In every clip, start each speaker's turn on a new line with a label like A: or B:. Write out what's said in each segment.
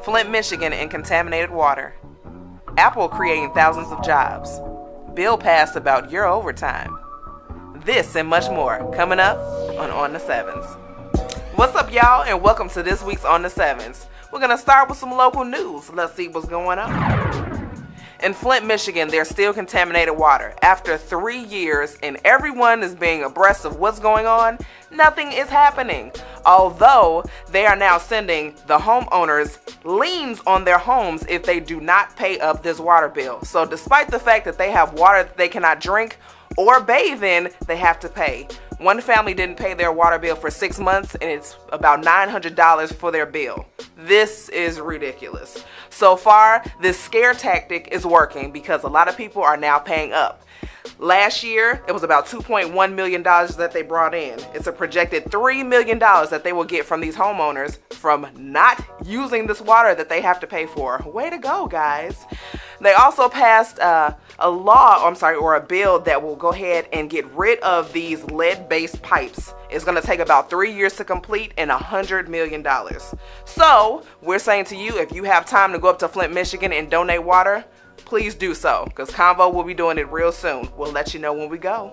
A: Flint, Michigan, and contaminated water. Apple creating thousands of jobs. Bill passed about your overtime. This and much more coming up on the 7's. What's up, y'all, and welcome to this week's On the 7's. We're going to start with some local news. Let's see what's going on. In Flint, Michigan, there's still contaminated water. After 3 years and everyone is being abreast of what's going on, nothing is happening. Although they are now sending the homeowners liens on their homes if they do not pay up this water bill. So despite the fact that they have water that they cannot drink or bathe in, they have to pay. One family didn't pay their water bill for 6 months, and it's about $900 for their bill. This is ridiculous. So far, this scare tactic is working because a lot of people are now paying up. Last year, it was about $2.1 million that they brought in. It's a projected $3 million that they will get from these homeowners from not using this water that they have to pay for. Way to go, guys. They also passed a bill that will go ahead and get rid of these lead-based pipes. It's going to take about 3 years to complete and $100 million. So we're saying to you, if you have time to go up to Flint, Michigan and donate water, please do so, because C.O.N.V.O will be doing it real soon. We'll let you know when we go.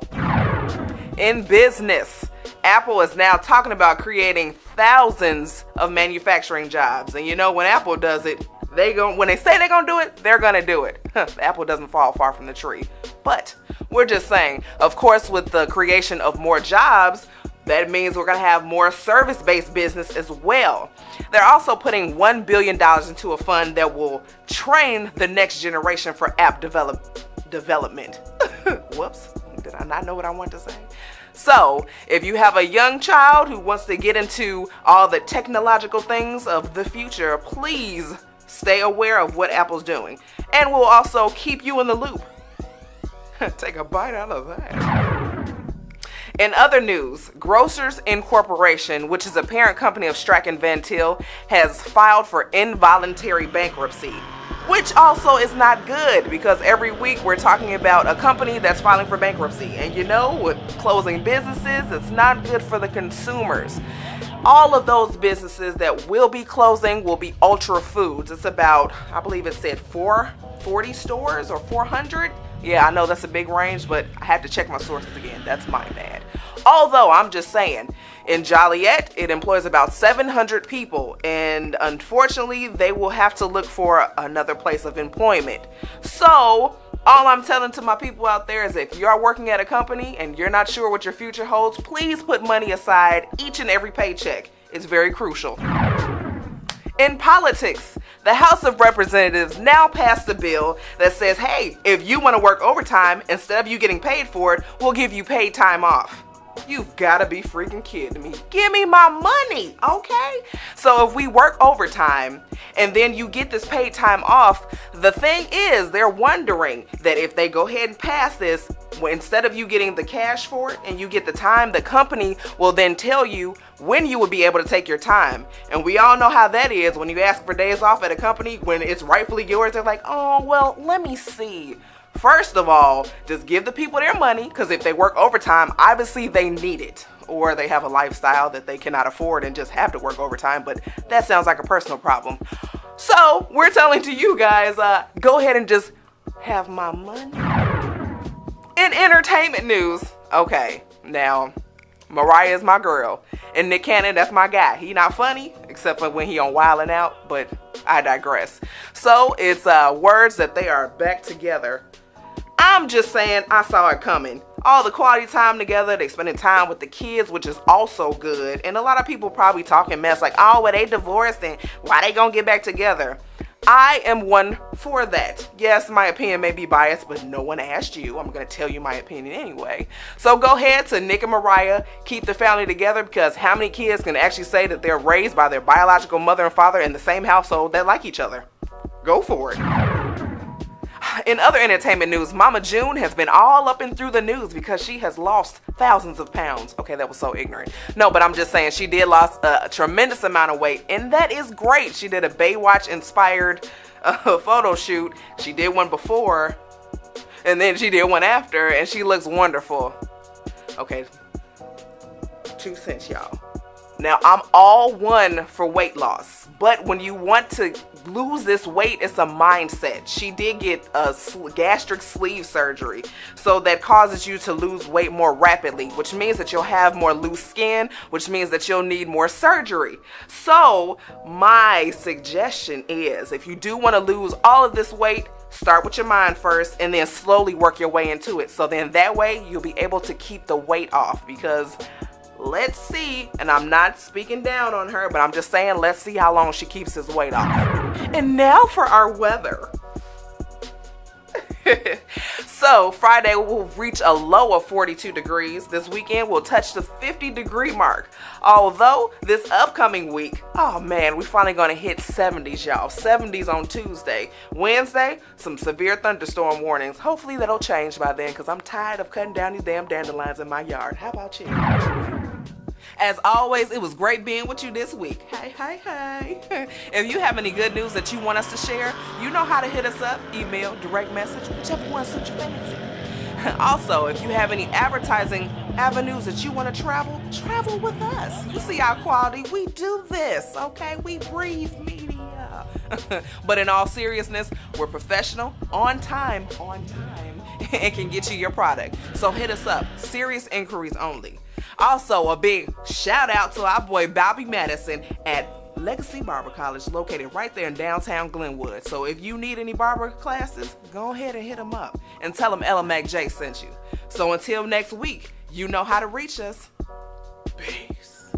A: In business, Apple is now talking about creating thousands of manufacturing jobs. And you know, when Apple does it, when they say they're going to do it, they're going to do it. The apple doesn't fall far from the tree. But we're just saying, of course, with the creation of more jobs, that means we're going to have more service-based business as well. They're also putting $1 billion into a fund that will train the next generation for app development. Whoops, did I not know what I want to say? So, if you have a young child who wants to get into all the technological things of the future, please stay aware of what Apple's doing. And we'll also keep you in the loop. Take a bite out of that. In other news, Grocers Incorporation, which is a parent company of C.O.N.V.O, has filed for involuntary bankruptcy, which also is not good because every week we're talking about a company that's filing for bankruptcy. And you know, with closing businesses, it's not good for the consumers. All of those businesses that will be closing will be Ultra Foods. It's about, I believe it said 440 stores or 400. Yeah, I know that's a big range, but I had to check my sources again. That's my bad. Although, I'm just saying, in Joliet, it employs about 700 people, and unfortunately, they will have to look for another place of employment. So, all I'm telling to my people out there is if you're working at a company and you're not sure what your future holds, please put money aside each and every paycheck. It's very crucial. In politics, the House of Representatives now passed a bill that says, hey, if you want to work overtime, instead of you getting paid for it, we'll give you paid time off. You've got to be freaking kidding me. Give me my money, okay? So if we work overtime and then you get this paid time off, the thing is they're wondering that if they go ahead and pass this, instead of you getting the cash for it and you get the time, the company will then tell you when you will be able to take your time. And we all know how that is when you ask for days off at a company when it's rightfully yours. They're like, oh, well, let me see. First of all, just give the people their money, because if they work overtime, obviously they need it, or they have a lifestyle that they cannot afford and just have to work overtime, but that sounds like a personal problem. So we're telling to you guys, go ahead and just have my money. In entertainment news, okay, now Mariah is my girl, and Nick Cannon, that's my guy. He not funny, except for when he on Wildin' Out, but I digress. So it's words that they are back together. I'm just saying, I saw it coming. All the quality time together, they spending time with the kids, which is also good. And a lot of people probably talking mess like, oh, well, they divorced and why they gonna get back together? I am one for that. Yes, my opinion may be biased, but no one asked you. I'm going to tell you my opinion anyway. So go ahead to Nick and Mariah. Keep the family together, because how many kids can actually say that they're raised by their biological mother and father in the same household that like each other? Go for it. In other entertainment news, Mama June has been all up and through the news because she has lost thousands of pounds. Okay, that was so ignorant. No, but I'm just saying she did lose a tremendous amount of weight, and that is great. She did a Baywatch-inspired photo shoot. She did one before, and then she did one after, and she looks wonderful. Okay, 2 cents, y'all. Now, I'm all one for weight loss, But when you want to lose this weight, it's a mindset. She did get a gastric sleeve surgery, so that causes you to lose weight more rapidly, which means that you'll have more loose skin, which means that you'll need more surgery. So my suggestion is, if you do want to lose all of this weight, start with your mind first and then slowly work your way into it. So then that way you'll be able to keep the weight off, because let's see, and I'm not speaking down on her, but I'm just saying, let's see how long she keeps this weight off. And now for our weather. So Friday will reach a low of 42 degrees. This weekend will touch the 50-degree mark. Although this upcoming week, oh man, we're finally going to hit 70s, y'all. 70s on Tuesday. Wednesday, some severe thunderstorm warnings. Hopefully that'll change by then, because I'm tired of cutting down these damn dandelions in my yard. How about you? As always, it was great being with you this week. Hey. If you have any good news that you want us to share, you know how to hit us up, email, direct message, whichever one suits your fancy. Also, if you have any advertising avenues that you want to travel with us. You see our quality, we do this, okay? We breathe media. But in all seriousness, we're professional, on time, and can get you your product. So hit us up, serious inquiries only. Also, a big shout out to our boy Bobby Madison at Legacy Barber College, located right there in downtown Glenwood. So if you need any barber classes, go ahead and hit him up and tell him Ella Mac J sent you. So until next week, you know how to reach us. Peace.